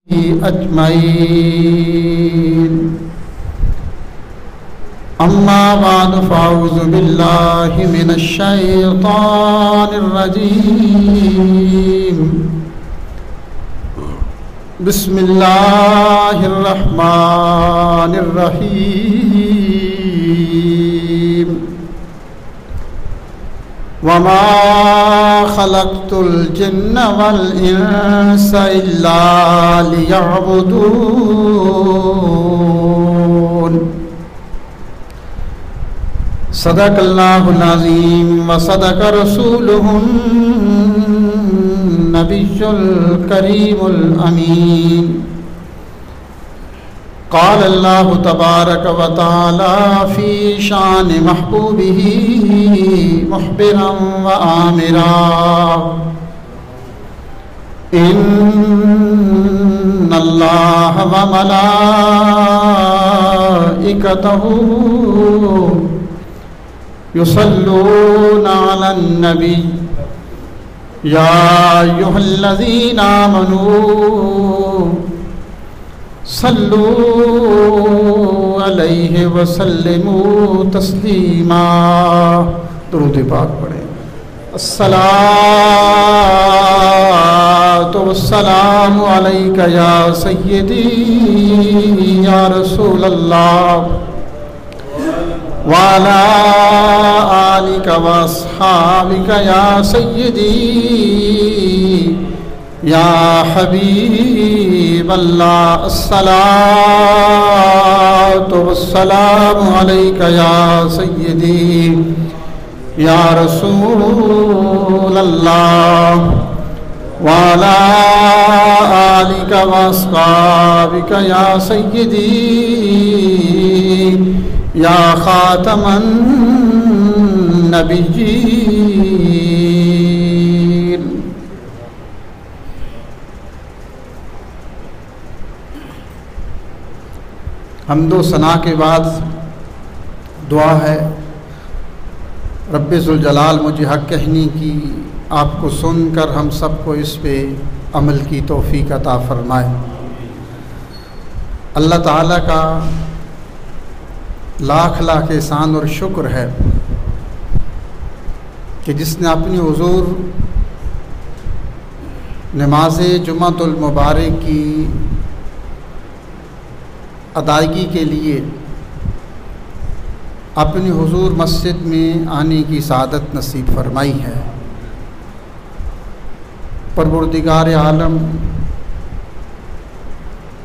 अजमईन। अम्मा बाद फ़ाऊज़ु बिल्लाहि मिनश शैतानिर रजीम। बिस्मिल्लाहिर रहमानिर रहीम। वमा खलक़्तुल जिन्न वल इंसा इल्ला लियअबुदून। सदक़ल्लाहुल अज़ीम व सदक़ रसूलुहुन नबियुल करीमुल अमीन। क़ाल अल्लाहु तबारक व तआला फ़ी शान महबूबिही मुख़बिरन व आमिरा। इन्नल्लाह व मलाइकतहू युसल्लूना अलन नबी या अय्युहल्लज़ीना आमनू सल्लू अलैहि वसल्लिमू तस्लीमा। दुरूद पाक पढ़ें। अस्सलातु वस्सलामु अलैका या सय्यदी या रसूलल्लाह व अला आलिका व अस्हाबिका या सय्यदी या हबीबल्लाह। अस्सलातु वस्सलामु अलैका या सय्यदी या रसूलल्लाह व अला आलिका व अस्हाबिका या सय्यदी या खातमन नबिय्यीन। हम्दो सना के बाद दुआ है, रब्बे ज़ुल जलाल मुझे हक़ कहने की, आपको सुनकर हम सबको इस पे अमल की तौफ़ीक़ अता फ़रमाए। अल्लाह ताला का लाख लाख एहसान और शुक्र है कि जिसने अपनी हुज़ूर नमाज़ जुम्मतुल मुबारक की अदायगी के लिए अपनी हुज़ूर मस्जिद में आने की सआदत नसीब फरमाई है। परवरदिगार आलम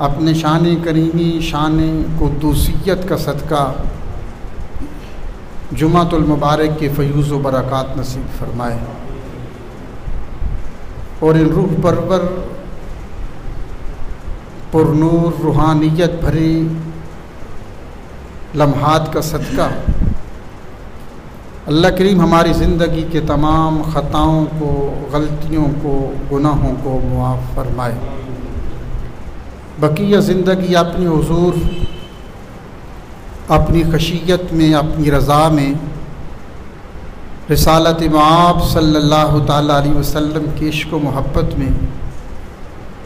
अपने शान करीमी, शान कुद्दूसियत का सदका जुम्मतुल मुबारक के फ़यूज़ व बरक़ात नसीब फरमाए और इन रूह परवर पुरनूर रूहानियत भरे लम्हात का सदका अल्लाह करीम हमारी ज़िंदगी के तमाम ख़ताओं को, गलतियों को, गुनाहों को मुआफ़ फरमाए। बकिया ज़िंदगी अपनी हुज़ूर, अपनी खशियत में, अपनी रज़ा में, रिसालत मआब सल्लल्लाहु ताला अलैहि वसल्लम की इश्क़ व मोहब्बत में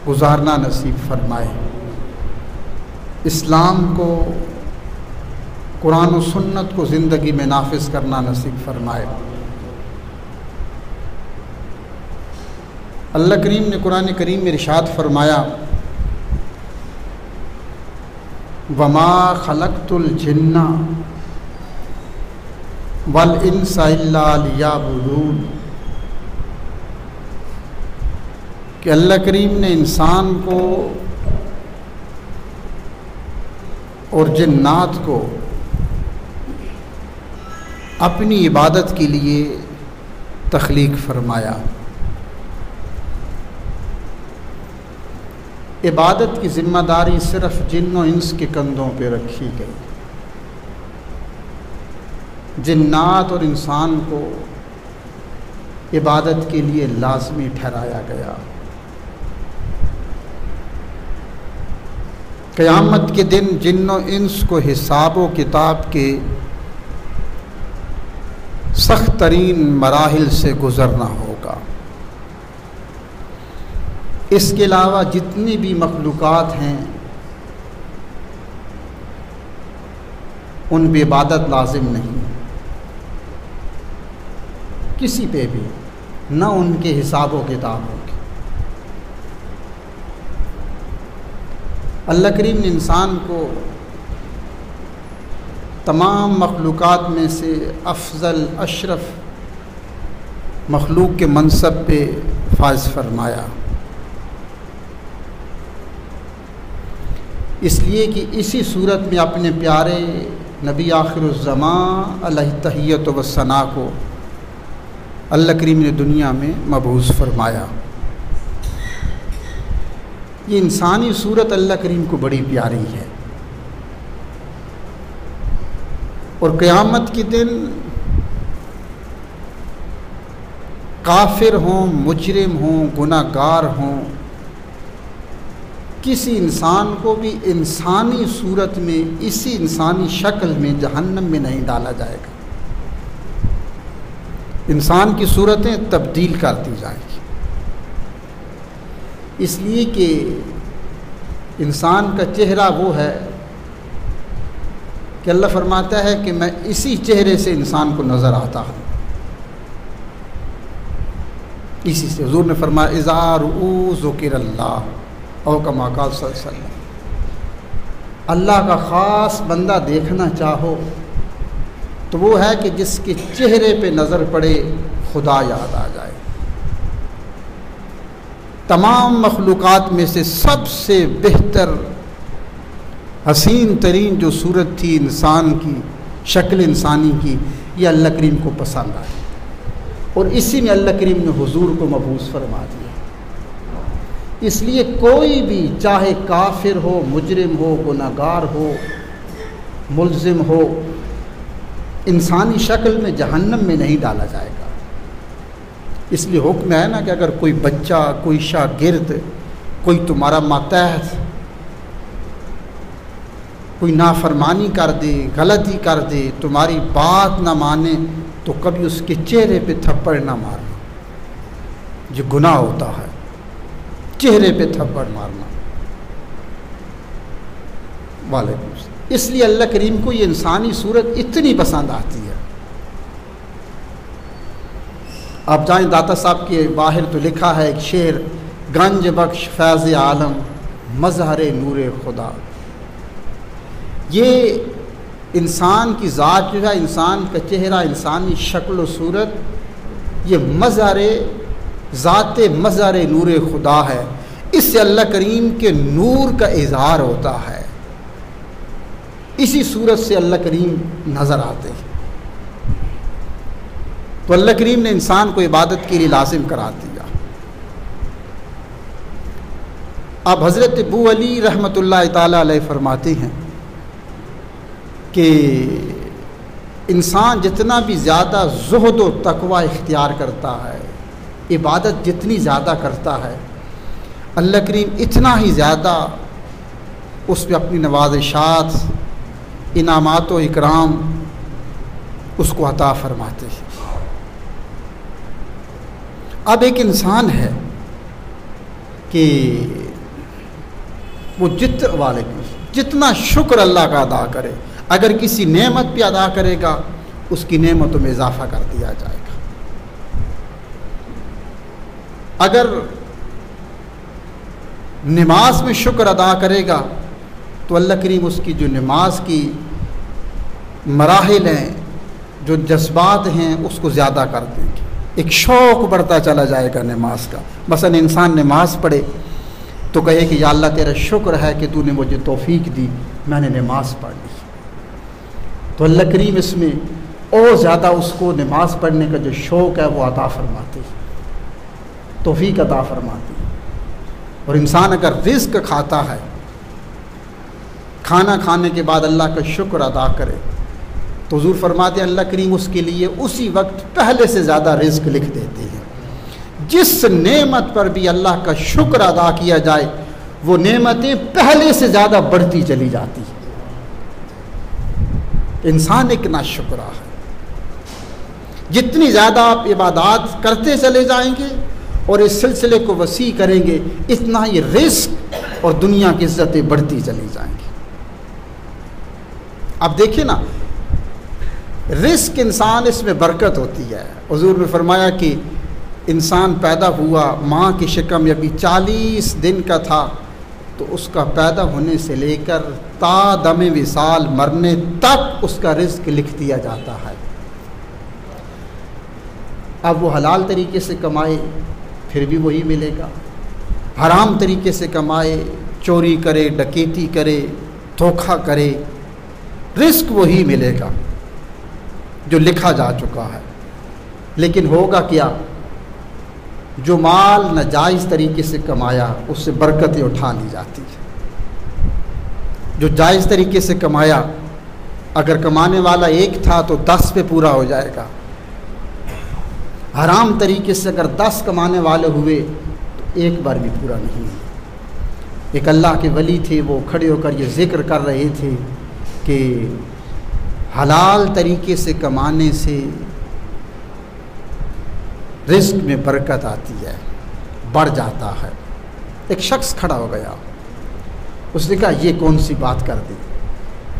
गुजारना नसीब फरमाए। इस्लाम को, कुरान और सुन्नत को ज़िंदगी में नाफिज़ करना नसीब फरमाए। अल्लाह करीम ने कुरान करीम में इरशाद फरमाया, वमा खलक़्तुल जिन्ना वल इंसा इल्ला लियअबुदून। कि अल्लाह करीम ने इंसान को और जिन्नात को अपनी इबादत के लिए तख्लीक फरमाया। इबादत की ज़िम्मेदारी सिर्फ़ जिन्न और इंस के कंधों पे रखी गई। जिन्नात और इंसान को इबादत के लिए लाज़मी ठहराया गया। क़यामत के दिन जिन्न और इंस को हिसाब व किताब के सख्त तरीन मराहिल से गुज़रना होगा। इसके अलावा जितनी भी मखलूक़ात हैं उन पे इबादत लाजिम नहीं, किसी पे भी, न उनके हिसाब व किताब होंगे। अल्लाह करीम ने इंसान को तमाम मखलूक़ात में से अफजल अशरफ मखलूक के मनसब पे फाइज फरमाया, इसलिए कि इसी सूरत में अपने प्यारे नबी आखिरुज़्ज़मां अलैहि तहियत व सना को अल्लाह करीम ने दुनिया में मबूस फरमाया। ये इंसानी सूरत अल्लाह करीम को बड़ी प्यारी है और क़यामत के दिन काफिर हों, मुजरिम हों, गुनाहगार हों, किसी इंसान को भी इंसानी सूरत में, इसी इंसानी शक्ल में जहन्नम में नहीं डाला जाएगा। इंसान की सूरतें तब्दील कर दी जाएगी, इसलिए कि इंसान का चेहरा वो है कि अल्लाह फरमाता है कि मैं इसी चेहरे से इंसान को नज़र आता हूँ। इसी से हुज़ूर ने फरमाया इज़ा रुऊ ज़ुकिरल्लाह औ कमा क़ाल सल्लल्लाहु अलैहि वसल्लम, अल्लाह का ख़ास बंदा देखना चाहो तो वो है कि जिसके चेहरे पे नज़र पड़े खुदा याद आ जाए। तमाम मखलूक़ात में से सबसे बेहतर हसीन तरीन जो सूरत थी इंसान की, शक्ल इंसानी की, ये अल्लाह करीम को पसंद आई और इसी में अल्लाह करीम ने हुजूर को मबूस फरमा दिया। इसलिए कोई भी चाहे काफिर हो, मुजरिम हो, गुनाहगार हो, मुल्ज़िम हो, इंसानी शक्ल में जहन्नम में नहीं डाला जाएगा। इसलिए हुक्म है ना कि अगर कोई बच्चा, कोई शागिर्द, कोई तुम्हारा मातहत कोई नाफरमानी कर दे, गलती कर दे, तुम्हारी बात ना माने, तो कभी उसके चेहरे पे थप्पड़ ना मारना, जो गुनाह होता है, चेहरे पे थप्पड़ मारना। वालेकुम सलाम। इसलिए अल्लाह करीम को ये इंसानी सूरत इतनी पसंद आती है। आप जाएं दाता साहब के बाहर तो लिखा है एक शेर, गंज बख्श फैज़ आलम मज़हर नूर खुदा। ये इंसान की ज़ात जो है, इंसान का चेहरा, इंसानी शक्ल व सूरत, ये मज़हर ज़ात मज़हर नूर खुदा है। इससे अल्लाह करीम के नूर का इज़हार होता है। इसी सूरत से अल्लाह करीम नज़र आते हैं। तो अल्लाह करीम ने इंसान को इबादत के लिए लाजिम करा दिया। अब हज़रत अबू अली रहमतुल्लाह ताला अलैह फरमाते हैं कि इंसान जितना भी ज़्यादा ज़ुहद व तक़वा इख्तियार करता है, इबादत जितनी ज़्यादा करता है, अल्लाह करीम इतना ही ज़्यादा उस पर अपनी नवाज़िशात, इनामात व इकराम उसको अता फरमाते हैं। अब एक इंसान है कि वो जितना शुक्र अल्लाह का अदा करे, अगर किसी नेमत पे अदा करेगा उसकी नेमतों में इजाफा कर दिया जाएगा। अगर नमाज में शुक्र अदा करेगा तो अल्लाह करीम उसकी जो नमाज की मराहिल हैं, जो जज्बात हैं, उसको ज़्यादा कर देंगे। एक शौक़ बढ़ता चला जाएगा नमाज का। मसलन इंसान नमाज पढ़े तो कहे कि या अल्लाह तेरा शुक्र है कि तूने मुझे तौफीक दी, मैंने नमाज पढ़ ली। तो अल्लाह करीम इसमें और ज़्यादा उसको नमाज पढ़ने का जो शौक़ है वो अता फरमाती है, तौफीक अता फरमाती है। और इंसान अगर रिज़्क़ खाता है, खाना खाने के बाद अल्लाह का शुक्र अदा करे, तो हुज़ूर फरमाते हैं अल्लाह करीम उसके लिए उसी वक्त पहले से ज़्यादा रिज़्क़ लिख देते हैं। जिस नेमत पर भी अल्लाह का शुक्र अदा किया जाए, वो नेमतें पहले से ज़्यादा बढ़ती चली जाती हैं। इंसान एक नाशुक्रा है। जितनी ज़्यादा आप इबादत करते चले जाएंगे और इस सिलसिले को वसी करेंगे, इतना ही रिस्क और दुनिया की इज्जतें बढ़ती चली जाएंगी। अब देखिए ना, रिस्क इंसान, इसमें बरकत होती है। हुजूर ने फरमाया कि इंसान पैदा हुआ, माँ की शिकम में अभी 40 दिन का था, तो उसका पैदा होने से लेकर ता दमे विसाल मरने तक उसका रिस्क लिख दिया जाता है। अब वो हलाल तरीके से कमाए फिर भी वही मिलेगा, हराम तरीके से कमाए, चोरी करे, डकैती करे, धोखा करे, रिस्क वही मिलेगा जो लिखा जा चुका है। लेकिन होगा क्या, जो माल नाजायज़ तरीके से कमाया उससे बरकतें उठा ली जाती है। जो जायज़ तरीके से कमाया, अगर कमाने वाला एक था तो 10 पे पूरा हो जाएगा। हराम तरीके से अगर 10 कमाने वाले हुए तो एक बार भी पूरा नहीं है। एक अल्लाह के वली थे, वो खड़े होकर ये जिक्र कर रहे थे कि हलाल तरीके से कमाने से रिस्क में बरकत आती है, बढ़ जाता है। एक शख्स खड़ा हो गया, उसने कहा ये कौन सी बात कर दी,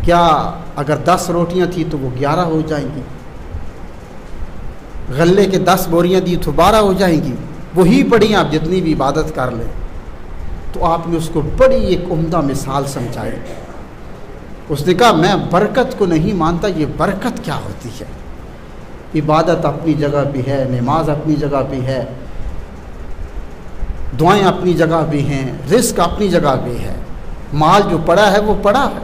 क्या अगर 10 रोटियां थी तो वो 11 हो जाएंगी, गल्ले के 10 बोरियां दी तो 12 हो जाएंगी, वही पड़ी आप जितनी भी इबादत कर लें। तो आपने उसको बड़ी एक उम्दा मिसाल समझाई। उसने कहा मैं बरकत को नहीं मानता, ये बरकत क्या होती है। इबादत अपनी जगह भी है, नमाज अपनी जगह भी है, दुआएं अपनी जगह भी हैं, रिस्क अपनी जगह भी है, माल जो पड़ा है वो पड़ा है।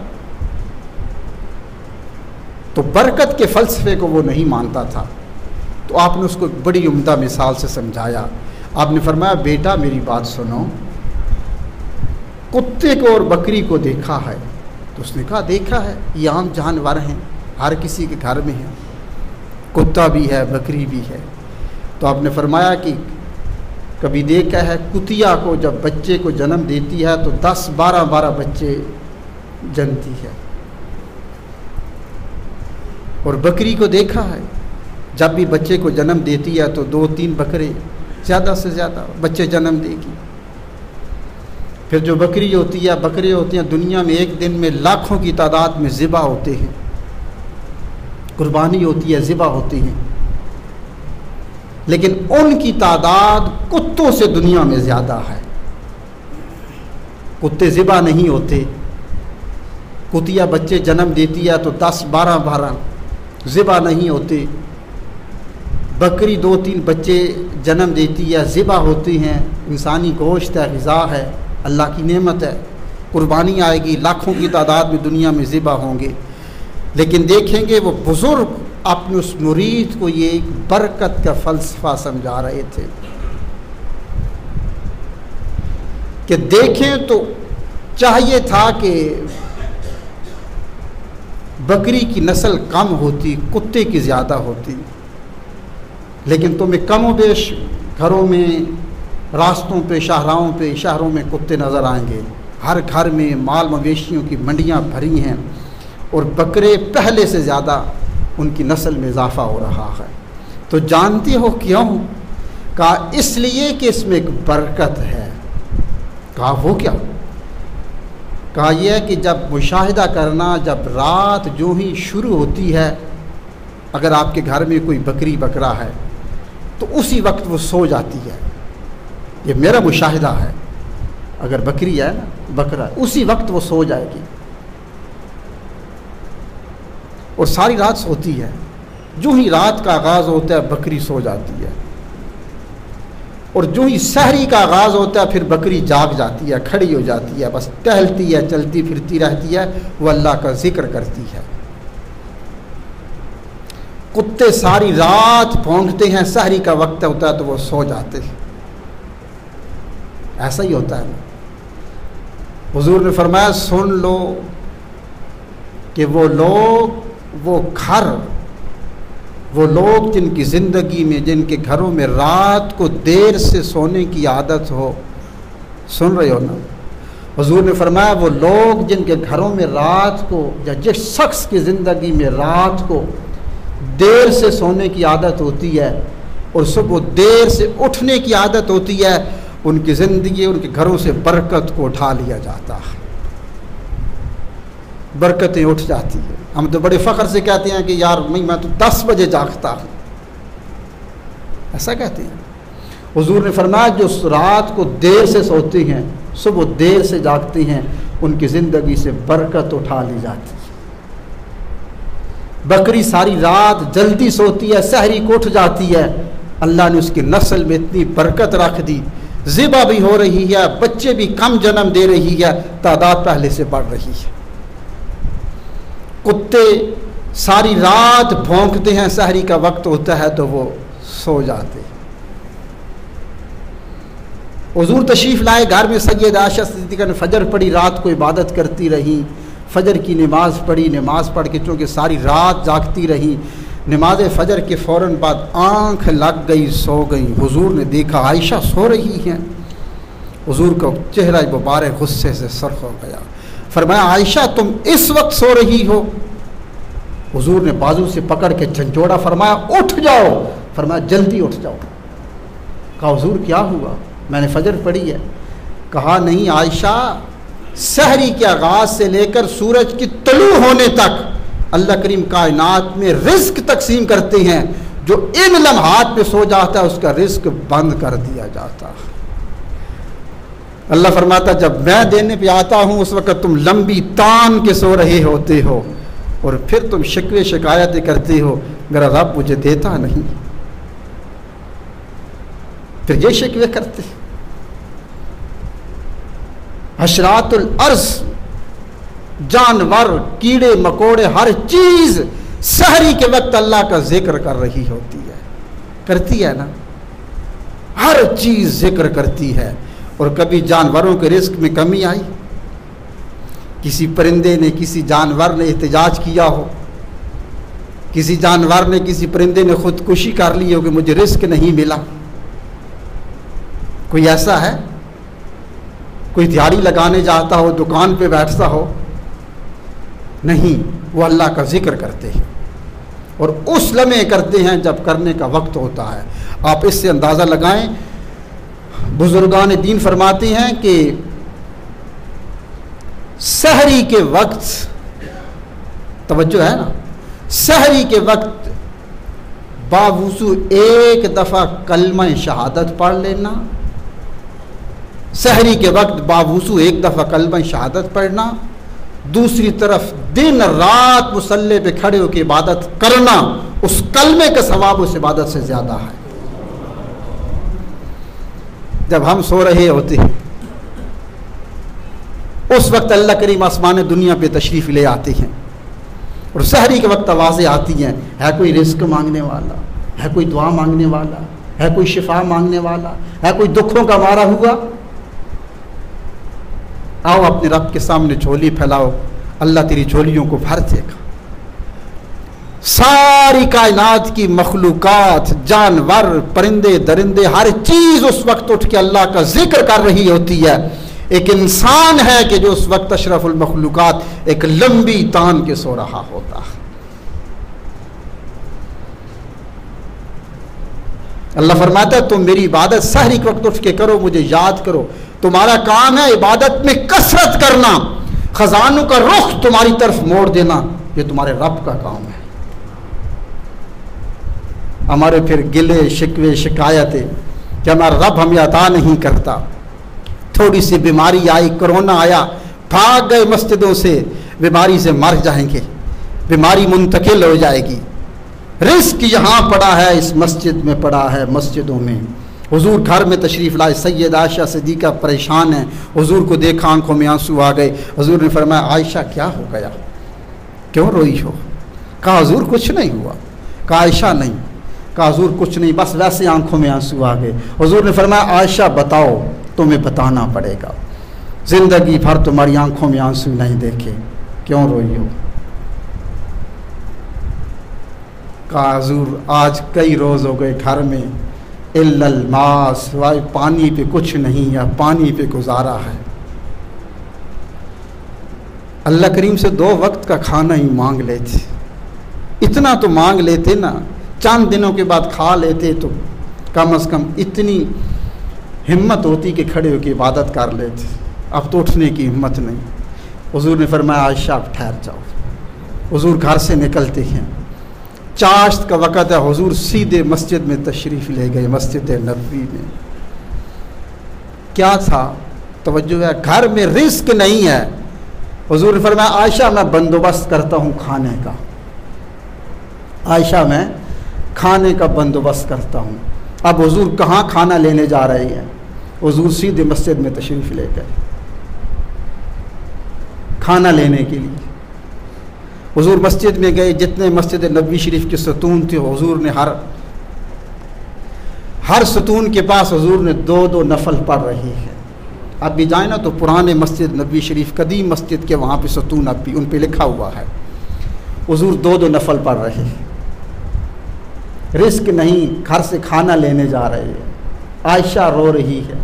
तो बरकत के फ़लसफ़े को वो नहीं मानता था। तो आपने उसको बड़ी उम्दा मिसाल से समझाया। आपने फरमाया बेटा मेरी बात सुनो, कुत्ते को और बकरी को देखा है। तो उसने कहा देखा है, ये आम जानवर हैं, हर किसी के घर में है, कुत्ता भी है बकरी भी है। तो आपने फरमाया कि कभी देखा है कुतिया को जब बच्चे को जन्म देती है तो 10-12 बच्चे जनती है, और बकरी को देखा है जब भी बच्चे को जन्म देती है तो 2-3 बकरे ज़्यादा से ज़्यादा बच्चे जन्म देगी। फिर जो बकरी होती है, बकरे होते हैं, दुनिया में एक दिन में लाखों की तादाद में ज़िबा होते हैं, कुर्बानी होती है, ज़िबा होती हैं, लेकिन उनकी तादाद कुत्तों से दुनिया में ज़्यादा है। कुत्ते ज़िबा नहीं होते, कुतिया बच्चे जन्म देती है तो 10-12 ज़िबा नहीं होते, बकरी 2-3 बच्चे जन्म देती है, ज़िबा होती हैं, इंसानी गोश्त है, ग़िज़ा है, अल्लाह की नेमत है, कुर्बानी आएगी, लाखों की तादाद में दुनिया में ज़िबा होंगे। लेकिन देखेंगे वो बुज़ुर्ग अपने उस मुरीद को ये एक बरकत का फ़लसफ़ा समझा रहे थे कि देखें तो चाहिए था कि बकरी की नस्ल कम होती, कुत्ते की ज़्यादा होती, लेकिन तुम्हें कम बेश घरों में, रास्तों पे, शाहराहों पे, शहरों में कुत्ते नज़र आएंगे। हर घर में माल मवेशियों की मंडियाँ भरी हैं और बकरे पहले से ज़्यादा उनकी नस्ल में इजाफ़ा हो रहा है। तो जानते हो क्यों? कहा इसलिए कि इसमें एक बरकत है। कहा वो क्या? कहा यह है कि जब मुशाहिदा करना, जब रात जो ही शुरू होती है, अगर आपके घर में कोई बकरी बकरा है तो उसी वक्त वो सो जाती है। ये मेरा मुशाहिदा है, अगर बकरी है ना, बकरा है, उसी वक्त वो सो जाएगी और सारी रात सोती है। जो ही रात का आगाज़ होता है बकरी सो जाती है, और जो ही सहरी का आगाज़ होता है फिर बकरी जाग जाती है, खड़ी हो जाती है, बस टहलती है, चलती फिरती रहती है, वो अल्लाह का जिक्र करती है। कुत्ते सारी रात भौंकते हैं, सहरी का वक्त होता है तो वो सो जाते हैं। ऐसा ही होता है। हुजूर ने फरमाया सुन लो कि वो लोग, वो घर, वो लोग जिनकी ज़िंदगी में, जिनके घरों में रात को देर से सोने की आदत हो, सुन रहे हो ना? हुजूर ने फरमाया वो लोग जिनके घरों में रात को, या जिस शख्स की ज़िंदगी में रात को देर से सोने की आदत होती है, और सुबह देर से उठने की आदत होती है, उनकी ज़िंदगी, उनके घरों से बरकत को उठा लिया जाता है, बरकतें उठ जाती है। हम तो बड़े फ़ख्र से कहते हैं कि यार मैं तो 10 बजे जागता हूँ, ऐसा कहते हैं। हुजूर ने फरमाया जो रात को देर से सोते हैं, सुबह देर से जागते हैं, उनकी ज़िंदगी से बरकत उठा ली जाती है। बकरी सारी रात जल्दी सोती है, सहरी को उठ जाती है, अल्लाह ने उसकी नस्ल में इतनी बरकत रख दी, ज़िबा भी हो रही है, बच्चे भी कम जन्म दे रही है, तादाद पहले से बढ़ रही है। कुत्ते सारी रात भौंकते हैं, सहरी का वक्त होता है तो वो सो जाते हैं। हुजूर तशरीफ़ लाए घर में, सैयद आयशा सिद्दीक़ा ने फजर पढ़ी, रात को इबादत करती रही, फजर की नमाज़ पढ़ी, नमाज़ पढ़ के चूँकि सारी रात जागती रही, नमाज फजर के फ़ौरन बाद आँख लग गई, सो गई। हुजूर ने देखा आयशा सो रही हैं, हुजूर का चेहरा मुबारक गुस्से से सरख हो गया। फरमाया आयशा तुम इस वक्त सो रही हो? हुजूर ने बाजू से पकड़ के झंझोड़ा, फरमाया उठ जाओ। फरमाया जल्दी उठ जाओ। कहा हुजूर क्या हुआ? मैंने फजर पढ़ी है। कहा नहीं आयशा, सहरी के आगाज़ से लेकर सूरज की तलू होने तक अल्लाह करीम कायनात में रिस्क तकसीम करते हैं, जो इन लम्हात पे सो जाता है उसका रिस्क बंद कर दिया जाता है। अल्लाह फरमाता जब मैं देने पे आता हूँ उस वक़्त तुम लंबी तान के सो रहे होते हो और फिर तुम शिकवे शिकायतें करते हो मेरा रब मुझे देता नहीं, फिर ये शिकवे करते। हशरातुल अर्ज़, जानवर, कीड़े मकोड़े, हर चीज़ सहरी के वक्त अल्लाह का जिक्र कर रही होती है, करती है ना, हर चीज़ जिक्र करती है। और कभी जानवरों के रिस्क में कमी आई, किसी परिंदे ने, किसी जानवर ने एहतजाज किया हो, किसी जानवर ने, किसी परिंदे ने खुदकुशी कर ली हो कि मुझे रिस्क नहीं मिला, कोई ऐसा है? कोई दिहाड़ी लगाने जाता हो, दुकान पे बैठता हो? नहीं, वो अल्लाह का जिक्र करते हैं और उस लम्हे करते हैं जब करने का वक्त होता है। आप इससे अंदाज़ा लगाएं, बुजुर्गान दीन फरमाते हैं कि सहरी के वक्त, तवज्जो है ना, सहरी के वक्त बावुज़ू एक दफ़ा कलमा शहादत पढ़ लेना, सहरी के वक्त बावुज़ू एक दफ़ा कलमा शहादत पढ़ना, दूसरी तरफ दिन रात मुसल्ले पे खड़े होकर इबादत करना, उस कलमे का सवाब उस इबादत से ज़्यादा है। जब हम सो रहे होते हैं उस वक्त अल्लाह करीम आसमान दुनिया पे तशरीफ़ ले आते हैं और सहरी के वक्त आवाज़ें आती हैं, है कोई रिस्क मांगने वाला, है कोई दुआ मांगने वाला, है कोई शिफा मांगने वाला, है कोई दुखों का मारा हुआ? आओ अपने रब के सामने झोली फैलाओ, अल्लाह तेरी झोलियों को भर देगा। सारी कायनात की मखलूकात, जानवर, परिंदे दरिंदे, हर चीज़ उस वक्त उठ के अल्लाह का जिक्र कर रही होती है। एक इंसान है कि जो उस वक्त अशरफुल मखलूकात एक लंबी तान के सो रहा होता है। अल्लाह फरमाता है तुम मेरी इबादत सहरी के वक्त उठ के करो, मुझे याद करो, तुम्हारा काम है इबादत में कसरत करना, खजानों का रुख तुम्हारी तरफ मोड़ देना, ये तुम्हारे रब का काम है। हमारे फिर गिले शिकवे शिकायतें कि हमारा रब हमें अता नहीं करता, थोड़ी सी बीमारी आई, कोरोना आया, भाग गए मस्जिदों से, बीमारी से मर जाएंगे, बीमारी मुंतकिल हो जाएगी, रिस्क यहाँ पड़ा है, इस मस्जिद में पड़ा है, मस्जिदों में। हुजूर घर में तशरीफ़ लाए, सैयद आयशा सिद्दीक़ा परेशान है, हुजूर को देखा आंखों में आंसू आ गए। हुजूर ने फरमाया आयशा क्या हो गया, क्यों रोई हो? कहा हुजूर कुछ नहीं हुआ। कहा आयशा नहीं। कहा हुजूर कुछ नहीं, बस वैसे आंखों में आंसू आ गए। हुजूर ने फरमाया आयशा बताओ, तुम्हें बताना पड़ेगा, ज़िंदगी भर तुम्हारी आंखों में आंसू नहीं देखे, क्यों रोई हो? कहा हुजूर आज कई रोज़ हो गए घर में, इल्लल मास, वाई पानी पे कुछ नहीं है, पानी पे गुजारा है। अल्लाह करीम से 2 वक्त का खाना ही मांग लेते, इतना तो मांग लेते ना, चंद दिनों के बाद खा लेते तो कम अज़ कम इतनी हिम्मत होती कि खड़े होकर इबादत कर लेते, अब तो उठने की हिम्मत नहीं। हुजूर ने फरमाया आयशा आप ठहर जाओ। हुजूर घर से निकलते हैं, चाश्त का वक़्त है, हुजूर सीधे मस्जिद में तशरीफ़ ले गए, मस्जिद नबवी में। क्या था? तवज्जो है, घर में रिस्क नहीं है। हुजूर ने फरमाया आयशा मैं बंदोबस्त करता हूँ खाने का, आयशा मैं खाने का बंदोबस्त करता हूँ। अब हुजूर कहाँ खाना लेने जा रहे हैं? हुजूर सीधे मस्जिद में तशरीफ़ ले गए खाना लेने के लिए। हुजूर मस्जिद में गए, जितने मस्जिद नबवी शरीफ के सतून थे हुजूर ने हर सतून के पास हुजूर ने 2-2 नफल पढ़ रही है। अब भी जाए ना तो पुराने मस्जिद नबवी शरीफ कदीम मस्जिद के वहाँ पे सतून अब भी उन पे लिखा हुआ है, हुजूर 2-2 नफल पढ़ रहे हैं। रिस्क नहीं, घर से खाना लेने जा रहे हैं। आयशा रो रही है।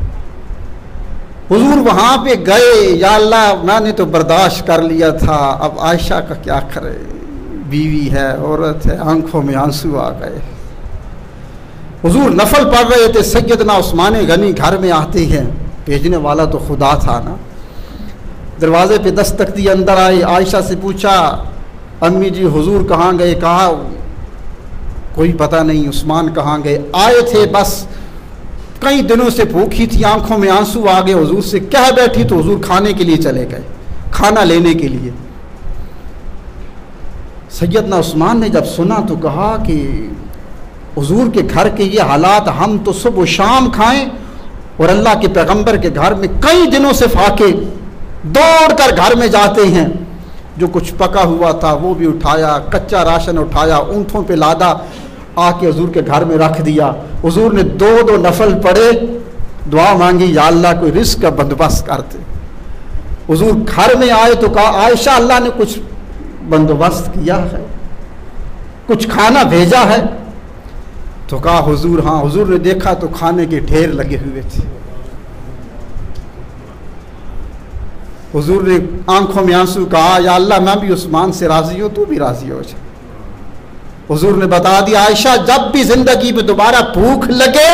हुजूर वहाँ पे गए, या अल्लाह मैंने तो बर्दाश्त कर लिया था, अब आयशा का क्या करे, बीवी है, औरत है, आंखों में आंसू आ गए। हुजूर नफल पढ़ रहे थे, सैयदना उस्मान गनी घर में आते हैं, भेजने वाला तो खुदा था ना। दरवाजे पे दस्तक दी, अंदर आए, आयशा से पूछा अम्मी जी हुजूर कहाँ गए? कहा कोई पता नहीं। उस्मान कहाँ गए? आए थे बस कई दिनों से भूखी थी, आंखों में आंसू आ गए, हुजूर से कह बैठी तो हुजूर खाने के लिए चले गए, खाना लेने के लिए। सैयदना उस्मान ने जब सुना तो कहा कि हुजूर के घर के ये हालात, हम तो सुबह शाम खाएं और अल्लाह के पैगंबर के घर में कई दिनों से फाके, दौड़ कर घर में जाते हैं। जो कुछ पका हुआ था वो भी उठाया, कच्चा राशन उठाया, ऊँटों पे लादा, आके हुजूर के घर में रख दिया। हुजूर ने 2-2 नफल पढ़े, दुआ मांगी, या अल्लाह कोई रिस्क का बंदोबस्त करते। हुजूर घर में आए तो कहा आयशा अल्लाह ने कुछ बंदोबस्त किया है, कुछ खाना भेजा है? तो कहा हुजूर हाँ। हुजूर ने देखा तो खाने के ढेर लगे हुए थे। हुजूर ने आंखों में आंसू कहा या अल्लाह मैं भी उस्मान से राजी हूँ, तू भी राजी हो जा। हुजूर ने बता दिया आयशा जब भी जिंदगी में दोबारा भूख लगे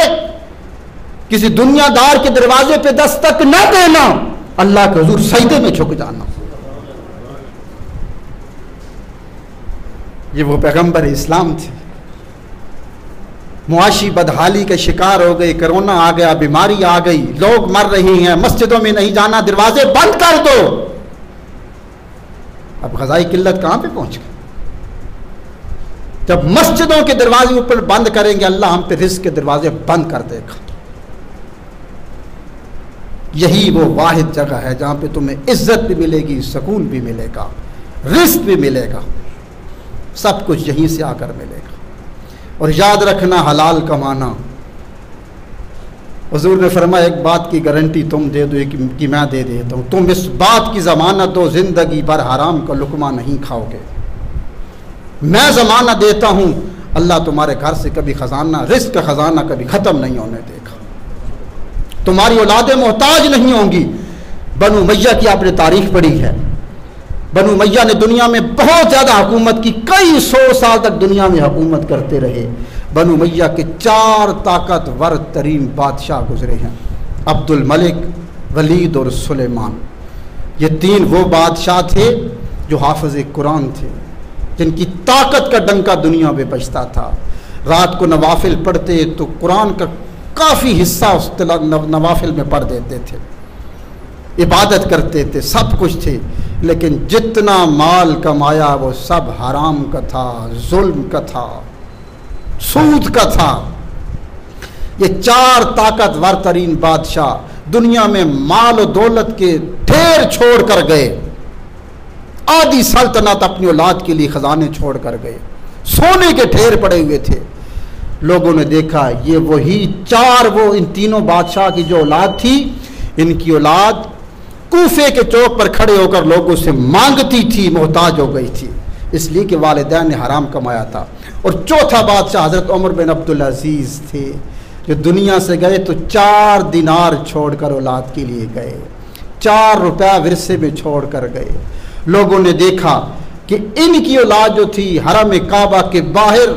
किसी दुनियादार के दरवाजे पे दस्तक न देना, अल्लाह के हुजूर सजदे में झुक जाना। ये वो पैगंबर इस्लाम थे। मुआशी बदहाली के शिकार हो गए, कोरोना आ गया, बीमारी आ गई, लोग मर रहे हैं, मस्जिदों में नहीं जाना, दरवाजे बंद कर दो। अब ग़ज़ाई किल्लत कहां पे पहुंच गए? जब मस्जिदों के दरवाजे ऊपर बंद करेंगे अल्लाह हम पे रिज़्क़ के दरवाजे बंद कर देगा। यही वो वाहिद जगह है जहां पे तुम्हें इज्जत भी मिलेगी, सुकून भी मिलेगा, रिज़्क़ भी मिलेगा, सब कुछ यहीं से आकर मिलेगा। और याद रखना हलाल कमाना। हुजूर ने फरमाया एक बात की गारंटी तुम दे दो कि मैं दे देता हूँ, तुम इस बात की ज़मानत दो जिंदगी भर हराम का लुकमा नहीं खाओगे। मैं ज़माना देता हूँ अल्लाह तुम्हारे घर से कभी खजाना, रिज़्क़ का खजाना कभी ख़त्म नहीं होने देगा। तुम्हारी औलादें मोहताज नहीं होंगी। बनु उमय्या की आपने तारीख पढ़ी है। बनु उमय्या ने दुनिया में बहुत ज़्यादा हुकूमत की, कई 100 साल तक दुनिया में हुकूमत करते रहे। बनु उमय्या के 4 ताकतवर तरीन बादशाह गुजरे हैं, अब्दुल मलिक, वलीद और सुलेमान। ये 3 वो बादशाह थे जो हाफिज़ कुरान थे, जिनकी ताकत का डंका दुनिया में बजता था। रात को नवाफिल पढ़ते तो कुरान का काफ़ी हिस्सा उस नवाफिल में पढ़ देते थे, इबादत करते थे, सब कुछ थे। लेकिन जितना माल कमाया वो सब हराम का था, जुल्म का था, सूद का था। ये 4 ताकतवर तरीन बादशाह दुनिया में माल और दौलत के ढेर छोड़ कर गए। आधी सल्तनत अपनी औलाद के लिए खजाने छोड़ कर गए, सोने के ढेर पड़े हुए थे। लोगों ने देखा ये वही 4 वो इन तीनों बादशाह की जो औलाद थी, इनकी औलाद कूफे के चौक पर खड़े होकर लोगों से मांगती थी, मोहताज हो गई थी, इसलिए कि वालिदैन ने हराम कमाया था। और चौथा बादशाह हज़रत उमर बिन अब्दुल अजीज़ थे, जो दुनिया से गए तो 4 दिनार छोड़कर औलाद के लिए गए, 4 रुपया विरसे में छोड़ कर गए। लोगों ने देखा कि इनकी औलाद जो थी हरम काबा के बाहर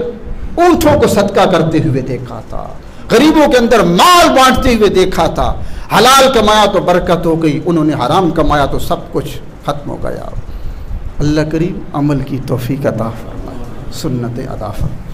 ऊँटों को सदका करते हुए देखा था, गरीबों के अंदर माल बांटते हुए देखा था। हलाल कमाया तो बरकत हो गई, उन्होंने हराम कमाया तो सब कुछ खत्म हो गया। अल्लाह करीम अमल की तौफीक अता फरमाए, सुन्नतें अता फरमाए।